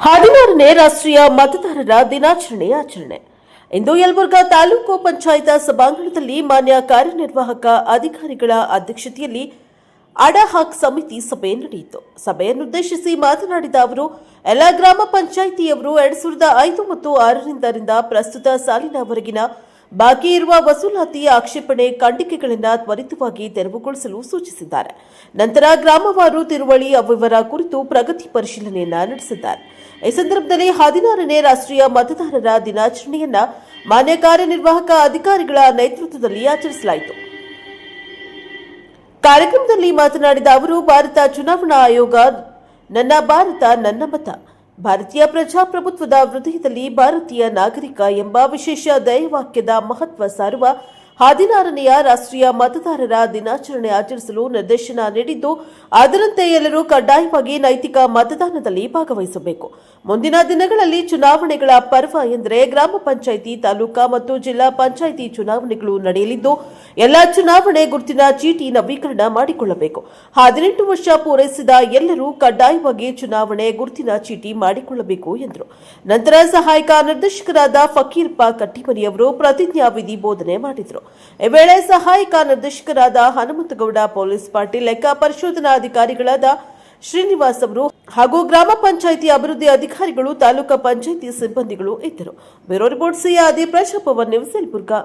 16ನೇ ರಾಷ್ಟ್ರೀಯ ಮತದಾರರ ದಿನಾಚರಣೆ ಆಚರಣೆ ಇಂದು ಯಲಬುರ್ಗಾ ತಾಲೂಕು ಪಂಚಾಯತ್ ಸಭಾಂಗಣದಲ್ಲಿ ಮಾನ್ಯ ಕಾರ್ಯನಿರ್ವಾಹಕ ಅಧಿಕಾರಿಗಳ ಅಧ್ಯಕ್ಷತೆಯಲ್ಲಿ ಅಡಹಾಕ್ ಸಮಿತಿ ಸಭೆ ನಡೆಯಿತು. ಸಭೆಯನ್ನುದ್ದೇಶಿಸಿ ಮಾತನಾಡಿದ ಅವರು, ಎಲ್ಲ ಗ್ರಾಮ ಪಂಚಾಯಿತಿಯವರು 2005 ಮತ್ತು 6ರಿಂದ ಪ್ರಸ್ತುತ ಸಾಲಿನವರೆಗಿನ ಬಾಕಿ ಇರುವ ವಸೂಲಾತಿ ಆಕ್ಷೇಪಣೆ ಖಂಡಿಕೆಗಳನ್ನು ತ್ವರಿತವಾಗಿ ತೆರವುಗೊಳಿಸಲು ಸೂಚಿಸಿದ್ದಾರೆ. ನಂತರ ಗ್ರಾಮವಾರು ತಿರುವಳಿ ಅವಿವರ ಕುರಿತು ಪ್ರಗತಿ ಪರಿಶೀಲನೆಯನ್ನ ನಡೆಸಿದ್ದಾರೆ. ಈ ಸಂದರ್ಭದಲ್ಲಿ 16ನೇ ರಾಷ್ಟ್ರೀಯ ಮತದಾರರ ದಿನಾಚರಣೆಯನ್ನ ಮಾನ್ಯ ಕಾರ್ಯನಿರ್ವಾಹಕ ಅಧಿಕಾರಿಗಳ ನೇತೃತ್ವದಲ್ಲಿ ಆಚರಿಸಲಾಯಿತು. ಕಾರ್ಯಕ್ರಮದಲ್ಲಿ ಮಾತನಾಡಿದ ಅವರು, ಭಾರತ ಚುನಾವಣಾ ಆಯೋಗ ನನ್ನ ಭಾರತ ನನ್ನ ಮತ, ಭಾರತೀಯ ಪ್ರಜಾಪ್ರಭುತ್ವದ ಹೃದಯದಲ್ಲಿ ಭಾರತೀಯ ನಾಗರಿಕ ಎಂಬ ವಿಶೇಷ ಧ್ಯೇಯವಾಕ್ಯದ ಮಹತ್ವ ಸಾರುವ 16ನೇ ರಾಷ್ಟ್ರೀಯ ಮತದಾರರ ದಿನಾಚರಣೆ ಆಚರಿಸಲು ನಿರ್ದೇಶನ ನೀಡಿದ್ದು, ಅದರಂತೆ ಎಲ್ಲರೂ ಕಡ್ಡಾಯವಾಗಿ ನೈತಿಕ ಮತದಾನದಲ್ಲಿ ಭಾಗವಹಿಸಬೇಕು. ಮುಂದಿನ ದಿನಗಳಲ್ಲಿ ಚುನಾವಣೆಗಳ ಪರ್ವ ಎಂದರೆ ಗ್ರಾಮ ಪಂಚಾಯಿತಿ, ತಾಲೂಕಾ ಮತ್ತು ಜಿಲ್ಲಾ ಪಂಚಾಯಿತಿ ಚುನಾವಣೆಗಳು ನಡೆಯಲಿದ್ದು, ಎಲ್ಲ ಚುನಾವಣೆ ಗುರುತಿನ ಚೀಟಿ ನವೀಕರಣ ಮಾಡಿಕೊಳ್ಳಬೇಕು. 18 ವರ್ಷ ಪೂರೈಸಿದ ಎಲ್ಲರೂ ಕಡ್ಡಾಯವಾಗಿ ಚುನಾವಣೆ ಗುರುತಿನ ಚೀಟಿ ಮಾಡಿಕೊಳ್ಳಬೇಕು ಎಂದರು. ನಂತರ ಸಹಾಯಕ ನಿರ್ದೇಶಕರಾದ ಫಕೀರಪ್ಪ ಕಟ್ಟಿಮನಿಯವರು ಪ್ರತಿಜ್ಞಾವಿಧಿ ಬೋಧನೆ ಮಾಡಿದರು. ಈ ವೇಳೆ ಸಹಾಯಕ ನಿರ್ದೇಶಕರಾದ ಹನುಮಂತಗೌಡ, ಪೊಲೀಸ್ ಪಾಟೀಲ್, ಲೆಕ್ಕ ಪರಿಶೋಧನಾಧಿಕಾರಿಗಳಾದ ಶ್ರೀನಿವಾಸ್ ಅವರು ಹಾಗೂ ಗ್ರಾಮ ಪಂಚಾಯಿತಿ ಅಭಿವೃದ್ಧಿ ಅಧಿಕಾರಿಗಳು, ತಾಲೂಕಾ ಪಂಚಾಯಿತಿ ಸಿಬ್ಬಂದಿಗಳು ಇದ್ದರು. ಬ್ಯೂರೋ ರಿಪೋರ್ಟ್ ಸಿಯಾದಿ, ಪ್ರಜಾಭವನ್ ನ್ಯೂಸ್, ಯಲಬುರ್ಗಾ.